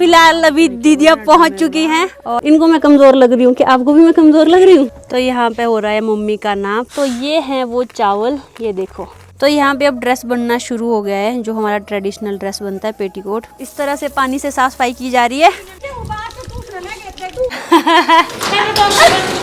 फिलहाल अभी दीदियाँ पहुँच चुकी हैं और इनको मैं कमज़ोर लग रही हूँ कि आपको भी मैं कमज़ोर लग रही हूँ। तो यहाँ पे हो रहा है मम्मी का नाप। तो ये है वो चावल, ये देखो। तो यहाँ पे अब ड्रेस बनना शुरू हो गया है, जो हमारा ट्रेडिशनल ड्रेस बनता है पेटीकोट। इस तरह से पानी से साफ सफाई की जा रही है।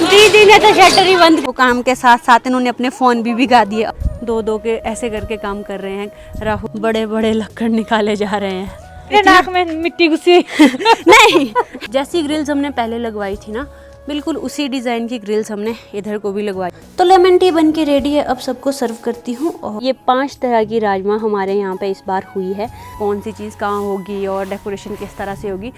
दीदी ने तो शटर ही बंद। वो काम के साथ साथ इन्होंने अपने फोन भी भिगा दिए। दो के ऐसे करके काम कर रहे हैं। राहुल बड़े बड़े लक्कड़ निकाले जा रहे हैं। नाक में मिट्टी घुसी। नहीं, जैसी ग्रिल्स हमने पहले लगवाई थी ना, बिल्कुल उसी डिजाइन की ग्रिल्स हमने इधर को भी लगवाई। तो लेमन टी बन के रेडी है, अब सबको सर्व करती हूँ। और ये 5 तरह की राजमा हमारे यहाँ पे इस बार हुई है। कौन सी चीज़ कहाँ होगी और डेकोरेशन किस तरह से होगी।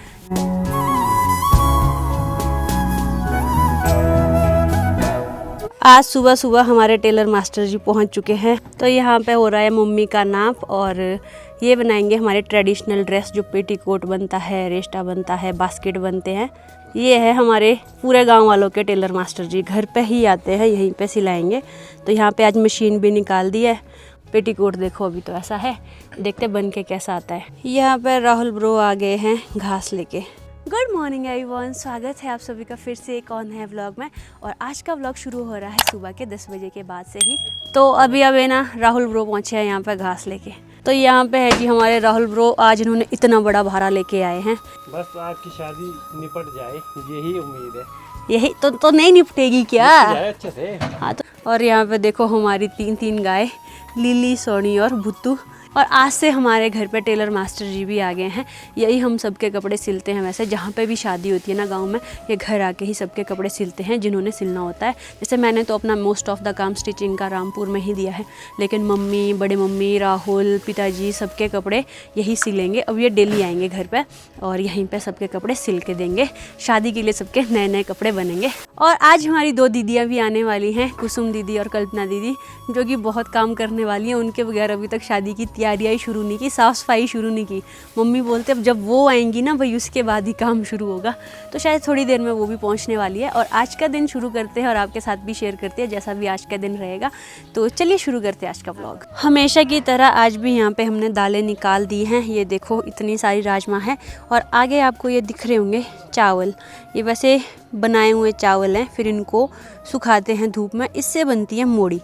आज सुबह सुबह हमारे टेलर मास्टर जी पहुँच चुके हैं। तो यहाँ पे हो रहा है मम्मी का नाप और ये बनाएंगे हमारे ट्रेडिशनल ड्रेस, जो पेटीकोट बनता है, रेस्टा बनता है, बास्केट बनते हैं। ये है हमारे पूरे गांव वालों के टेलर मास्टर जी, घर पे ही आते हैं, यहीं पे सिलाएंगे। तो यहाँ पे आज मशीन भी निकाल दी है। पेटीकोट देखो अभी तो ऐसा है, देखते बन के कैसा आता है। यहाँ पे राहुल ब्रो आ गए हैं घास लेके। गुड मॉर्निंग एवरीवन, स्वागत है आप सभी का फिर से एक ऑन है व्लॉग में। और आज का व्लॉग शुरू हो रहा है सुबह के 10 बजे के बाद से ही। तो अभी है ना राहुल ब्रो पहुँचे हैं यहाँ पे घास लेके। तो यहाँ पे है जी हमारे राहुल ब्रो, आज इन्होंने इतना बड़ा भारा लेके आए हैं। बस आपकी शादी निपट जाए, यही उम्मीद है। यही तो नहीं निपटेगी क्या? अच्छे से। हाँ तो और यहाँ पे देखो हमारी 3 गाय, लिली, सोनी और भुत्तू। और आज से हमारे घर पे टेलर मास्टर जी भी आ गए हैं। यही हम सबके कपड़े सिलते हैं। वैसे जहाँ पे भी शादी होती है ना गांव में, ये घर आके ही सबके कपड़े सिलते हैं जिन्होंने सिलना होता है। जैसे मैंने तो अपना मोस्ट ऑफ द काम स्टिचिंग का रामपुर में ही दिया है, लेकिन मम्मी, बड़े मम्मी, राहुल, पिताजी सबके कपड़े यही सिलेंगे। अब ये डेली आएंगे घर पे और यहीं पे सबके कपड़े सिल के देंगे। शादी के लिए सबके नए नए कपड़े बनेंगे। और आज हमारी 2 दीदियाँ भी आने वाली हैं, कुसुम दीदी और कल्पना दीदी, जो कि बहुत काम करने वाली हैं। उनके बगैर अभी तक शादी की तैयारियाँ शुरू नहीं की, साफ़ सफाई शुरू नहीं की। मम्मी बोलते अब जब वो आएंगी ना भाई, उसके बाद ही काम शुरू होगा। तो शायद थोड़ी देर में वो भी पहुंचने वाली है। और आज का दिन शुरू करते हैं और आपके साथ भी शेयर करते हैं जैसा भी आज का दिन रहेगा। तो चलिए शुरू करते हैं आज का व्लॉग। हमेशा की तरह आज भी यहाँ पे हमने दालें निकाल दी हैं। ये देखो इतनी सारी राजमा है और आगे आपको ये दिख रहे होंगे चावल। ये वैसे बनाए हुए चावल हैं, फिर इनको सुखाते हैं धूप में, इससे बनती है मोड़ी।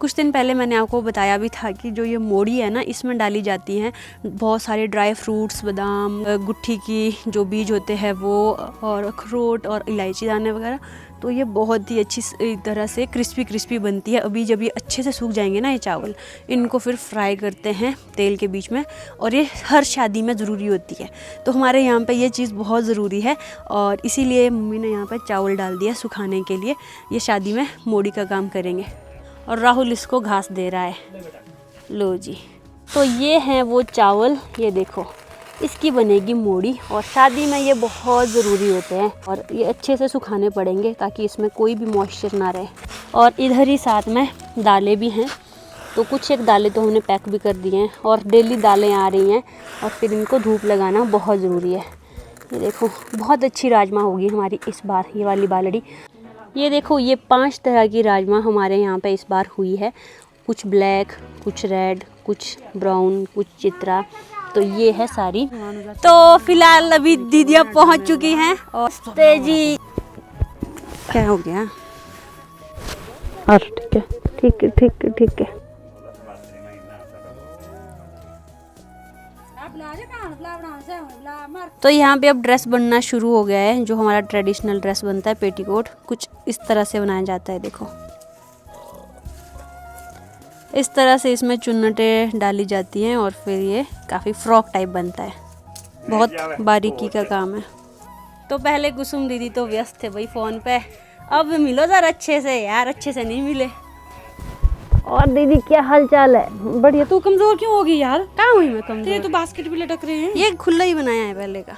कुछ दिन पहले मैंने आपको बताया भी था कि जो ये मोड़ी है ना, इसमें डाली जाती हैं बहुत सारे ड्राई फ्रूट्स, बादाम, गुट्ठी की जो बीज होते हैं वो, और अखरोट और इलायची दाने वगैरह। तो ये बहुत ही अच्छी तरह से क्रिस्पी बनती है। अभी जब ये अच्छे से सूख जाएंगे ना ये चावल, इनको फिर फ्राई करते हैं तेल के बीच में। और ये हर शादी में ज़रूरी होती है। तो हमारे यहाँ पे ये चीज़ बहुत ज़रूरी है और इसीलिए मम्मी ने यहाँ पे चावल डाल दिया सुखाने के लिए। ये शादी में मोड़ी का काम करेंगे। और राहुल इसको घास दे रहा है। लो जी, तो ये हैं वो चावल, ये देखो इसकी बनेगी मोड़ी। और शादी में ये बहुत ज़रूरी होते हैं और ये अच्छे से सुखाने पड़ेंगे ताकि इसमें कोई भी मॉइस्चर ना रहे। और इधर ही साथ में दालें भी हैं। तो कुछ एक दालें तो हमने पैक भी कर दी हैं और डेली दालें आ रही हैं और फिर इनको धूप लगाना बहुत ज़रूरी है। ये देखो बहुत अच्छी राजमा होगी हमारी इस बार, ये वाली बालड़ी। ये देखो ये 5 तरह की राजमा हमारे यहाँ पे इस बार हुई है। कुछ ब्लैक, कुछ रेड, कुछ ब्राउन, कुछ चित्रा। तो ये है सारी। तो फिलहाल अभी दीदियाँ पहुँच चुकी हैं और तेजी क्या हो गया? और ठीक है। तो यहाँ पे अब ड्रेस बनना शुरू हो गया है, जो हमारा ट्रेडिशनल ड्रेस बनता है पेटीकोट। कुछ इस तरह से बनाया जाता है। देखो इस तरह से इसमें चुन्नटें डाली जाती हैं और फिर ये काफ़ी फ्रॉक टाइप बनता है। बहुत बारीकी का काम है। तो पहले कुसुम दीदी तो व्यस्त थे भाई फ़ोन पे, अब मिलो ज़रा अच्छे से यार, अच्छे से नहीं मिले। और दीदी क्या हाल चाल है? बढ़िया। तू कमजोर क्यों होगी यार? कहाँ हुई मैं कमजोर? तेरे तो बास्केट भी लटक रहे हैं। ये खुला ही बनाया है पहले का,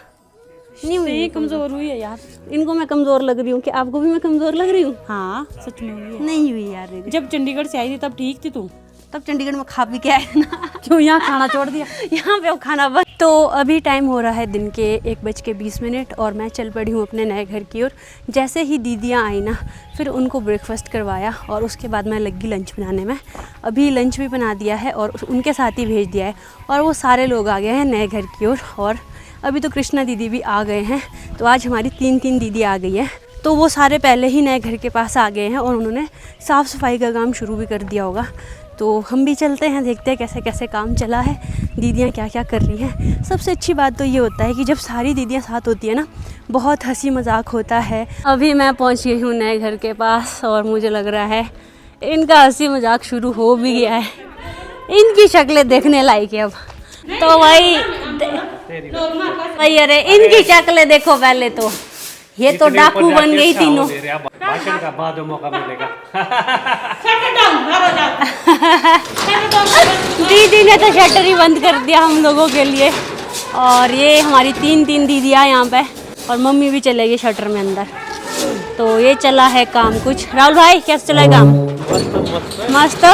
नहीं हुई कमजोर हुई है यार। इनको मैं कमजोर लग रही हूँ कि आपको भी मैं कमजोर लग रही हूँ? हाँ सच में हुई है। नहीं हुई यार दीदी। जब चंडीगढ़ से आई थी तब ठीक थी तू। तब चंडीगढ़ में खा पी के आए ना। क्यों यहाँ खाना छोड़ दिया? यहाँ पे अब खाना बंद। तो अभी टाइम हो रहा है दिन के 1:20 और मैं चल पड़ी हूँ अपने नए घर की ओर। जैसे ही दीदियाँ आई ना, फिर उनको ब्रेकफास्ट करवाया और उसके बाद मैं लगी लंच बनाने में। अभी लंच भी बना दिया है और उनके साथ ही भेज दिया है। और वो सारे लोग आ गए हैं नए घर की ओर और अभी तो कृष्णा दीदी भी आ गए हैं, तो आज हमारी 3 दीदी आ गई है। तो वो सारे पहले ही नए घर के पास आ गए हैं और उन्होंने साफ़ सफाई का काम शुरू भी कर दिया होगा। तो हम भी चलते हैं, देखते हैं कैसे कैसे काम चला है, दीदियाँ क्या क्या कर रही हैं। सबसे अच्छी बात तो ये होता है कि जब सारी दीदियाँ साथ होती है ना, बहुत हंसी मजाक होता है। अभी मैं पहुँच गई हूँ नए घर के पास और मुझे लग रहा है इनका हंसी मजाक शुरू हो भी गया है। इनकी शक्लें देखने लायक है अब तो भाई अरे इनकी शक्लें देखो पहले तो, ये तो डाकू बन गई तीनों। भाषण का बाद मौका मिलेगा। दीदी ने तो शटर ही बंद कर दिया हम लोगों के लिए। और ये हमारी 3 दीदियाँ यहाँ पे, और मम्मी भी चले गई शटर में अंदर। तो ये चला है काम कुछ। राहुल भाई कैसे चला है काम? मस्त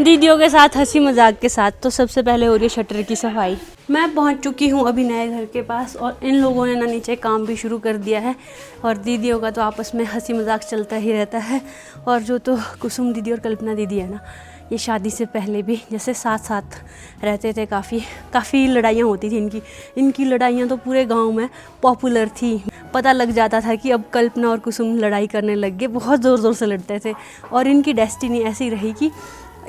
दीदियों के साथ हंसी मजाक के साथ। तो सबसे पहले हो रही है शटर की सफाई। मैं पहुंच चुकी हूं अभी नए घर के पास और इन लोगों ने ना नीचे काम भी शुरू कर दिया है। और दीदियों का तो आपस में हंसी मजाक चलता ही रहता है। और जो तो कुसुम दीदी और कल्पना दीदी है ना, ये शादी से पहले भी जैसे साथ साथ रहते थे, काफ़ी लड़ाइयाँ होती थी इनकी लड़ाइयाँ तो पूरे गांव में पॉपुलर थी। पता लग जाता था कि अब कल्पना और कुसुम लड़ाई करने लग गए, बहुत ज़ोर ज़ोर से लड़ते थे। और इनकी डेस्टिनी ऐसी रही कि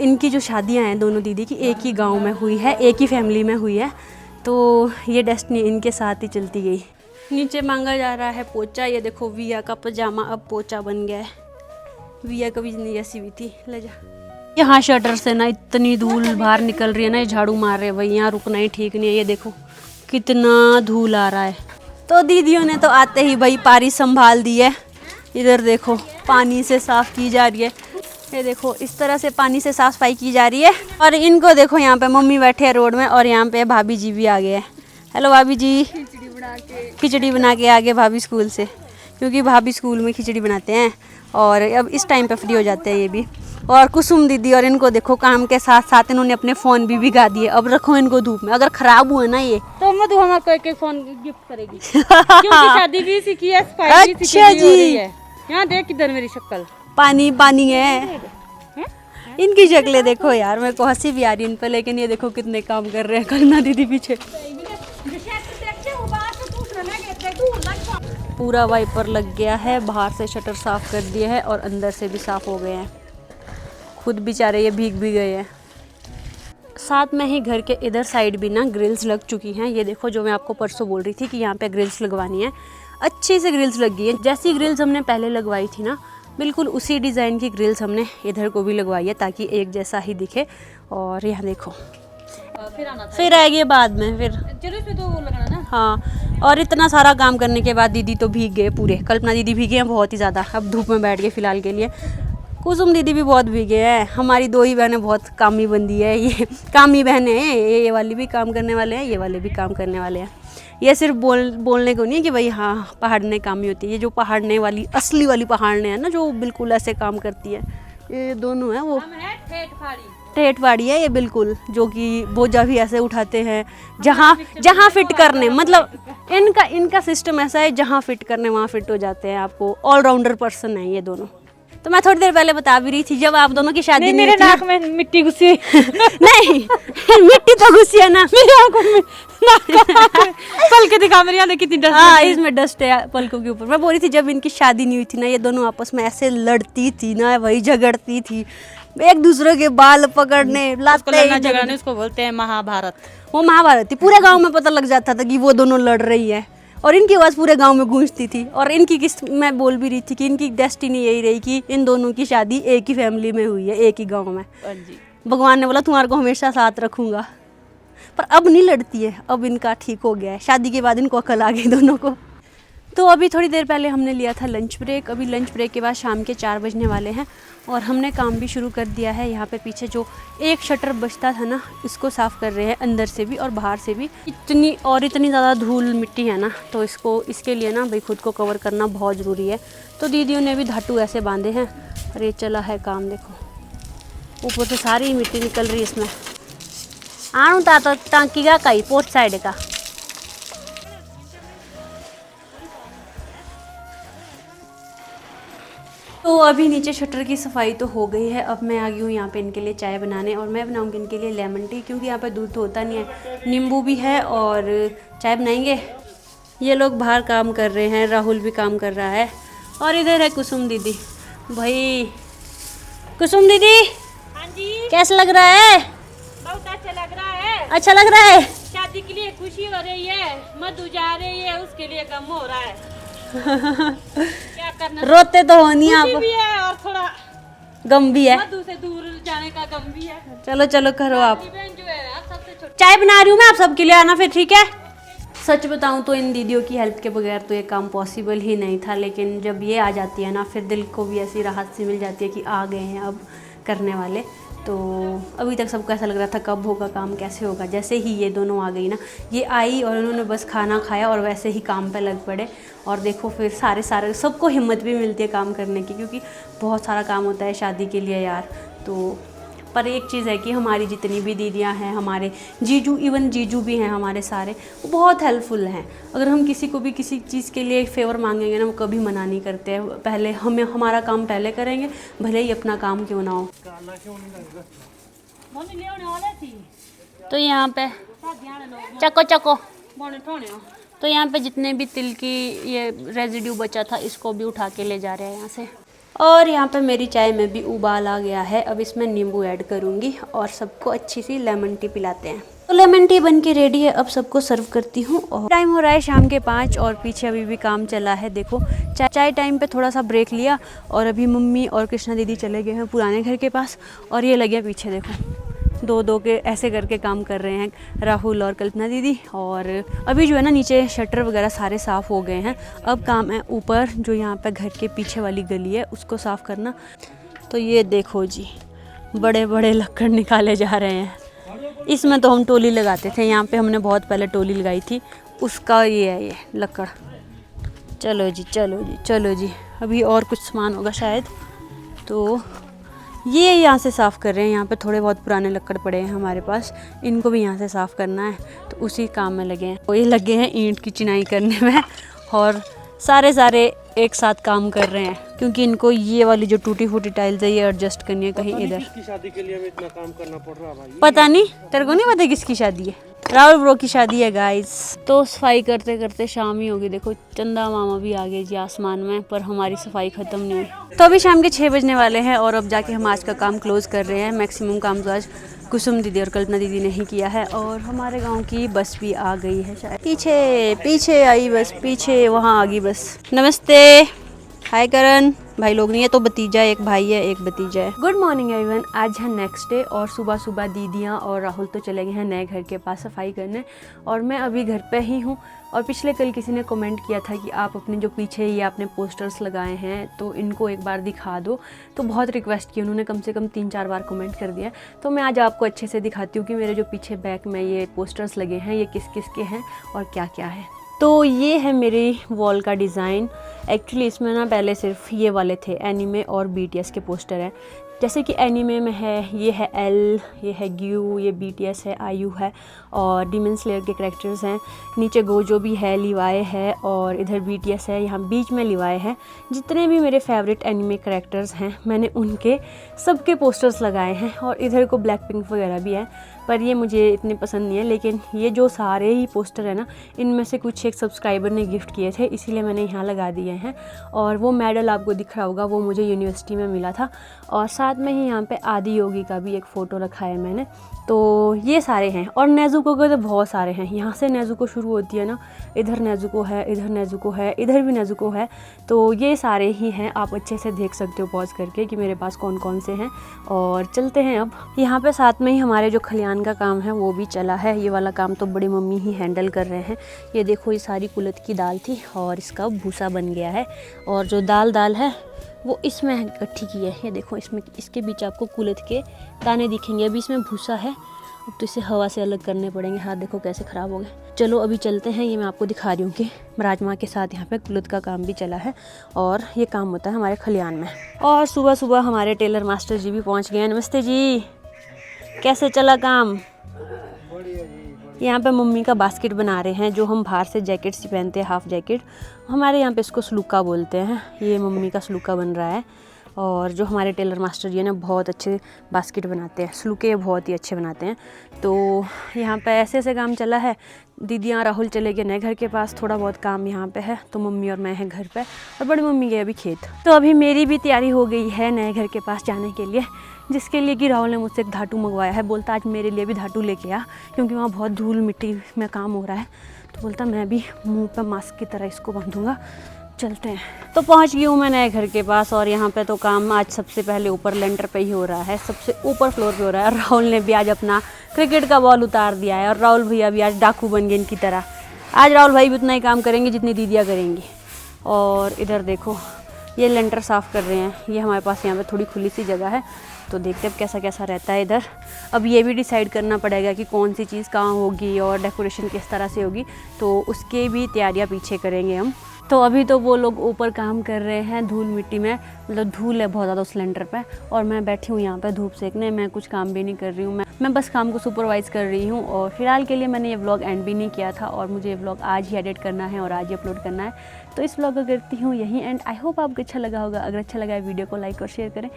इनकी जो शादियां हैं दोनों दीदी की एक ही गांव में हुई है, एक ही फैमिली में हुई है। तो ये डेस्टिनी इनके साथ ही चलती गई। नीचे मांगा जा रहा है पोचा। ये देखो विया का पजामा अब पोचा बन गया है। विया कभी नहीं ऐसी हुई थी, ले जा। यहाँ शटर से ना इतनी धूल बाहर निकल रही है ना, ये झाड़ू मार रहे हैं भाई, यहाँ रुकना ही ठीक नहीं है। ये देखो कितना धूल आ रहा है। तो दीदियों ने तो आते ही भाई पारी संभाल दी है। इधर देखो पानी से साफ की जा रही है। ये देखो इस तरह से पानी से साफ सफाई की जा रही है। और इनको देखो यहाँ पे मम्मी बैठे हैं रोड में और यहाँ पे भाभी जी भी आ गए हैं। हेलो भाभी जी। खिचड़ी बना के आ गए भाभी स्कूल से, क्योंकि भाभी स्कूल में खिचड़ी बनाते हैं और अब इस टाइम पे फ्री हो जाते हैं ये भी। और कुसुम दीदी और इनको देखो काम के साथ साथ इन्होंने अपने फ़ोन भी भिगा दिए। अब रखो इनको धूप में, अगर ख़राब हुए ना ये तो मधु हमारे को एक फ़ोन गिफ्ट करेगी। क्योंकि शादी भी सीखी है, सफाई भी सीखी अच्छा हो रही जी। है। यहाँ देख किधर मेरी शक्ल पानी पानी है। इनकी शक्लें देखो यार, मेरे को हंसी भी आ रही इन पर, लेकिन ये देखो कितने काम कर रहे हैं कल्पना दीदी पीछे। पूरा वाइपर लग गया है, बाहर से शटर साफ कर दिया है और अंदर से भी साफ हो गए हैं। खुद बेचारे ये भीग भी गए हैं। साथ में ही घर के इधर साइड भी ना ग्रिल्स लग चुकी हैं। ये देखो जो मैं आपको परसों बोल रही थी कि यहाँ पे ग्रिल्स लगवानी है, अच्छे से ग्रिल्स लग गई है। जैसी ग्रिल्स हमने पहले लगवाई थी ना, बिल्कुल उसी डिज़ाइन की ग्रिल्स हमने इधर को भी लगवाई है ताकि एक जैसा ही दिखे। और यहाँ देखो फिर आएगी बाद में फिर तो वो लगना ना। हाँ, और इतना सारा काम करने के बाद दीदी तो भीग गए पूरे। कल्पना दीदी भीगे हैं बहुत ही ज़्यादा, अब धूप में बैठ गए फ़िलहाल के लिए। कुसुम दीदी भी बहुत भीगे हैं। हमारी 2 ही बहनें बहुत कामी बंदी है। ये कामी बहनें हैं, ये वाली भी काम करने वाले हैं, ये वाले भी काम करने वाले हैं। ये सिर्फ बोलने को नहीं है कि भाई हाँ पहाड़ने कामी होती है। ये जो पहाड़ने वाली असली वाली पहाड़ने है ना, जो बिल्कुल ऐसे काम करती है, ये दोनों हैं। वो ठेठ फाड़ी है ये बिल्कुल, जो कि बोझा भी ऐसे उठाते हैं जहाँ फिट करने, मतलब इनका सिस्टम ऐसा है, जहाँ फिट करने वहाँ फिट हो जाते हैं। आपको ऑलराउंडर पर्सन है ये दोनों। तो मैं थोड़ी देर पहले बता भी रही थी, जब आप दोनों की शादी मेरे नाक में मिट्टी घुसी नहीं मिट्टी तो घुसी है ना मेरी आंखों में। पल के दिखा मेरी आंखें कितनी डस्ट। हाँ, इसमें डस्ट है पलकों के ऊपर। मैं बोल रही थी जब इनकी शादी नहीं हुई थी ना, ये दोनों आपस में ऐसे लड़ती थी ना, वही झगड़ती थी, एक दूसरे के बाल पकड़ने झगड़ने उसको बोलते हैं महाभारत। वो महाभारत थी। पूरे गांव में पता लग जाता था कि वो दोनों लड़ रही है और इनकी आवाज़ पूरे गांव में गूंजती थी। और इनकी मैं बोल भी रही थी कि इनकी डेस्टिनी यही रही कि इन दोनों की शादी एक ही फैमिली में हुई है, एक ही गांव में। भगवान ने बोला तुम्हारे को हमेशा साथ रखूंगा। पर अब नहीं लड़ती है, अब इनका ठीक हो गया है। शादी के बाद इनको अकल आ गई दोनों को। तो अभी थोड़ी देर पहले हमने लिया था लंच ब्रेक। अभी लंच ब्रेक के बाद शाम के 4 बजने वाले हैं और हमने काम भी शुरू कर दिया है। यहाँ पे पीछे जो एक शटर बचता था ना, इसको साफ़ कर रहे हैं, अंदर से भी और बाहर से भी। इतनी ज़्यादा धूल मिट्टी है ना, तो इसके लिए ना भाई खुद को कवर करना बहुत ज़रूरी है। तो दीदियों ने भी धातु ऐसे बांधे हैं और ये चला है काम। देखो ऊपर से सारी मिट्टी निकल रही है इसमें। आणू तो टांकी का कई पोट साइड का। तो तो अभी नीचे शटर की सफाई तो हो गई है। अब मैं आ गई हूँ यहाँ पे इनके लिए चाय बनाने, और मैं बनाऊँगी इनके लिए लेमन टी, क्योंकि यहाँ पे दूध तो होता नहीं है, नींबू भी है और चाय बनाएंगे। ये लोग बाहर काम कर रहे हैं, राहुल भी काम कर रहा है, और इधर है कुसुम दीदी। भाई कुसुम दीदी, हाँ जी, कैसा लग रहा है? बहुत अच्छा लग रहा है। अच्छा लग रहा है। शादी के लिए खुशी हो रही है, मधु जा रही है, उसके लिए गम हो रहा है। क्या करना, रोते तो हो नहीं खुशी आप, भी है और थोड़ा गम भी है। मधु से दूर जाने का गम भी है। चलो चलो करो आप। बहन जो है ना, सबसे छोटी। चाय बना रही हूँ मैं, आप सबके लिए आना फिर, ठीक है? सच बताऊँ तो इन दीदियों की हेल्प के बगैर तो ये काम पॉसिबल ही नहीं था, लेकिन जब ये आ जाती है ना, फिर दिल को भी ऐसी राहत सी मिल जाती है कि आ गए हैं अब करने वाले। तो अभी तक सबको ऐसा लग रहा था कब होगा काम, कैसे होगा। जैसे ही ये दोनों आ गई ना, ये आई और उन्होंने बस खाना खाया और वैसे ही काम पे लग पड़े। और देखो फिर सारे सबको हिम्मत भी मिलती है काम करने की, क्योंकि बहुत सारा काम होता है शादी के लिए यार। तो पर एक चीज़ है कि हमारी जितनी भी दीदियां हैं, हमारे जीजू, इवन जीजू भी हैं हमारे सारे, वो बहुत हेल्पफुल हैं। अगर हम किसी को भी किसी चीज़ के लिए फेवर मांगेंगे ना, वो कभी मना नहीं करते हैं। पहले हमें हमारा काम पहले करेंगे, भले ही अपना काम क्यों ना हो। तो यहाँ पे चको चको, तो यहाँ पे जितने भी तिल की ये रेजिड्यू बचा था, इसको भी उठा के ले जा रहे हैं यहाँ से। और यहाँ पे मेरी चाय में भी उबाल आ गया है। अब इसमें नींबू ऐड करूँगी और सबको अच्छी सी लेमन टी पिलाते हैं। तो लेमन टी बन के रेडी है, अब सबको सर्व करती हूँ। और टाइम हो रहा है शाम के 5 और पीछे अभी भी काम चला है। देखो चाय टाइम पे थोड़ा सा ब्रेक लिया, और अभी मम्मी और कृष्णा दीदी चले गए हैं पुराने घर के पास, और ये लगे पीछे देखो दो के ऐसे करके काम कर रहे हैं राहुल और कल्पना दीदी। और अभी जो है ना, नीचे शटर वगैरह सारे साफ़ हो गए हैं। अब काम है ऊपर, जो यहाँ पे घर के पीछे वाली गली है उसको साफ़ करना। तो ये देखो जी, बड़े बड़े लक्कड़ निकाले जा रहे हैं। इसमें तो हम टोली लगाते थे, यहाँ पे हमने बहुत पहले टोली लगाई थी, उसका ये है ये लक्कड़। चलो जी चलो जी चलो जी, अभी और कुछ सामान होगा शायद, तो ये यहाँ से साफ़ कर रहे हैं। यहाँ पे थोड़े बहुत पुराने लक्कड़ पड़े हैं हमारे पास, इनको भी यहाँ से साफ़ करना है, तो उसी काम में लगे हैं। तो ये लगे हैं ईंट की चिनाई करने में, और सारे एक साथ काम कर रहे हैं, क्योंकि इनको ये वाली जो टूटी फूटी टाइल्स है ये एडजस्ट करनी है कहीं इधर। किसकी शादी के लिए हमें इतना काम करना पड़ रहा है भाई? पता नहीं, तेरे को नहीं पता किसकी शादी है? राहुल ब्रो की शादी है गाइस। तो सफाई करते करते शाम ही होगी। देखो चंदा मामा भी आ गए जी आसमान में, पर हमारी सफाई ख़त्म नहीं हुई। तो अभी शाम के 6 बजने वाले हैं, और अब जाके हम आज का काम क्लोज़ कर रहे हैं। मैक्सिमम काम तो आज कुसुम दीदी और कल्पना दीदी ने ही किया है। और हमारे गांव की बस भी आ गई है शायद, पीछे आई बस, पीछे वहाँ आ गई बस। नमस्ते, हाय करण। भाई लोग नहीं है, तो भतीजा, एक भाई है एक भतीजा है। गुड मॉर्निंग एवरीवन, आज है नेक्स्ट डे, और सुबह सुबह दीदियाँ और राहुल तो चले गए हैं नए घर के पास सफाई करने, और मैं अभी घर पे ही हूँ। और पिछले कल किसी ने कमेंट किया था कि आप अपने जो पीछे ये आपने पोस्टर्स लगाए हैं तो इनको एक बार दिखा दो, तो बहुत रिक्वेस्ट की उन्होंने, कम से कम 3-4 बार कमेंट कर दिया। तो मैं आज आपको अच्छे से दिखाती हूँ कि मेरे जो पीछे बैक में ये पोस्टर्स लगे हैं ये किस किस के हैं और क्या क्या है। तो ये है मेरी वॉल का डिज़ाइन। एक्चुअली इसमें ना पहले सिर्फ ये वाले थे, एनीमे और BTS के पोस्टर हैं। जैसे कि एनीमे में है, ये है एल, ये है ग्यू, ये BTS है, आयु है, और डीमन स्लेयर के कैरेक्टर्स हैं। नीचे गोजो भी है, लिवाए है, और इधर BTS है, यहाँ बीच में लिवाए है। जितने भी मेरे फेवरेट एनीमे कैरेक्टर्स हैं मैंने उनके सबके पोस्टर्स लगाए हैं, और इधर को ब्लैक पिंक वगैरह भी है, पर ये मुझे इतने पसंद नहीं है। लेकिन ये जो सारे ही पोस्टर है ना, इनमें से कुछ एक सब्सक्राइबर ने गिफ्ट किए थे, इसीलिए मैंने यहाँ लगा दिए हैं। और वो मेडल आपको दिख रहा होगा, वो मुझे यूनिवर्सिटी में मिला था। और साथ में ही यहाँ पे आदि योगी का भी एक फ़ोटो रखा है मैंने। तो ये सारे हैं, और नेज़ुको के तो बहुत सारे हैं। यहाँ से नेज़ुको शुरू होती है ना, इधर नेज़ुको है, इधर नेज़ुको है, इधर भी नेज़ुको है। तो ये सारे ही हैं, आप अच्छे से देख सकते हो पॉज करके कि मेरे पास कौन कौन से हैं। और चलते हैं अब। यहाँ पे साथ में ही हमारे जो खलियान का काम है वो भी चला है। ये वाला काम तो बड़ी मम्मी ही हैंडल कर रहे हैं। ये देखो, ये सारी कुलत की दाल थी और इसका भूसा बन गया है, और जो दाल है वो इसमें इकट्ठी की है। ये देखो, इसमें इसके बीच आपको कुलत के दाने दिखेंगे। अभी इसमें भूसा है, अब तो इसे हवा से अलग करने पड़ेंगे। हाथ देखो कैसे ख़राब हो गए। चलो अभी चलते हैं। ये मैं आपको दिखा रही हूँ कि राजमा के साथ यहाँ पे कुलत का काम भी चला है, और ये काम होता है हमारे खलियान में। और सुबह सुबह हमारे टेलर मास्टर जी भी पहुँच गए हैं। नमस्ते जी, कैसे चला काम? यहाँ पे मम्मी का बास्केट बना रहे हैं, जो हम बाहर से जैकेट्स पहनते हैं, हाफ जैकेट। हमारे यहाँ पे इसको सलूका बोलते हैं। ये मम्मी का सलूका बन रहा है, और जो हमारे टेलर मास्टर जी हैं ना बहुत अच्छे बास्केट बनाते हैं, स्लूके बहुत ही अच्छे बनाते हैं। तो यहाँ पे ऐसे ऐसे काम चला है। दीदियाँ राहुल चले गए नए घर के पास, थोड़ा बहुत काम यहाँ पे है, तो मम्मी और मैं हैं घर पे और बड़ी मम्मी गई अभी खेत। तो अभी मेरी भी तैयारी हो गई है नए घर के पास जाने के लिए, जिसके लिए कि राहुल ने मुझसे एक धातु मंगवाया है। बोलता आज मेरे लिए भी धातु लेके आ, क्योंकि वहाँ बहुत धूल मिट्टी में काम हो रहा है। तो बोलता मैं भी मुँह पर मास्क की तरह इसको बांधूँगा, चलते हैं। तो पहुंच गई हूँ मैं नए घर के पास और यहाँ पे तो काम आज सबसे पहले ऊपर लेंटर पे ही हो रहा है, सबसे ऊपर फ्लोर पे हो रहा है। और राहुल ने भी आज अपना क्रिकेट का बॉल उतार दिया है और राहुल भैया भी आज डाकू बन गए इनकी तरह। आज राहुल भाई भी उतना ही काम करेंगे जितनी दीदियाँ करेंगी। और इधर देखो ये लेंटर साफ़ कर रहे हैं। ये हमारे पास यहाँ पे थोड़ी खुली सी जगह है, तो देखते हैं कैसा कैसा रहता है इधर। अब ये भी डिसाइड करना पड़ेगा कि कौन सी चीज़ कहाँ होगी और डेकोरेशन किस तरह से होगी, तो उसके भी तैयारियाँ पीछे करेंगे हम। तो अभी तो वो लोग ऊपर काम कर रहे हैं धूल मिट्टी में, मतलब धूल है बहुत ज़्यादा उस सिलेंडर पे, और मैं बैठी हूँ यहाँ पे धूप सेकने। मैं कुछ काम भी नहीं कर रही हूँ, मैं बस काम को सुपरवाइज़ कर रही हूँ। और फिलहाल के लिए मैंने ये व्लॉग एंड भी नहीं किया था और मुझे ये व्लॉग आज ही एडिट करना है और आज ही अपलोड करना है। तो इस व्लॉग को करती हूँ यहीं एंड। आई होप आपको अच्छा लगा होगा। अगर अच्छा लगा है वीडियो को लाइक और शेयर करें।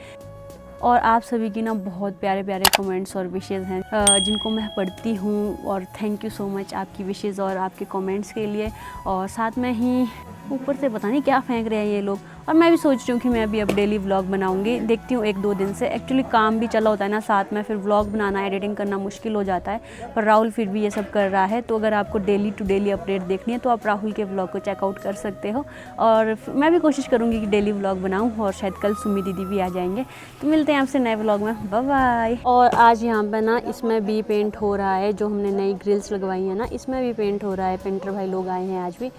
और आप सभी की ना बहुत प्यारे प्यारे कमेंट्स और विशेज़ हैं जिनको मैं पढ़ती हूँ, और थैंक यू सो मच आपकी विशेज़ और आपके कमेंट्स के लिए। और साथ में ही ऊपर से पता नहीं क्या फेंक रहे हैं ये लोग, और मैं भी सोच रही हूँ कि मैं भी अब डेली व्लॉग बनाऊँगी। देखती हूँ 1-2 दिन से, एक्चुअली काम भी चला होता है ना साथ में, फिर व्लॉग बनाना एडिटिंग करना मुश्किल हो जाता है। पर राहुल फिर भी ये सब कर रहा है, तो अगर आपको डेली टू डेली अपडेट देखनी है तो आप राहुल के व्लॉग को चेकआउट कर सकते हो। और मैं भी कोशिश करूँगी कि डेली व्लॉग बनाऊँ, और शायद कल सुमी दीदी भी आ जाएंगे। तो मिलते हैं आपसे नए व्लॉग में, बाय बाय। और आज यहाँ पे ना इसमें भी पेंट हो रहा है, जो हमने नई ग्रिल्स लगवाई है ना इसमें भी पेंट हो रहा है। पेंटर भाई लोग आए हैं आज भी।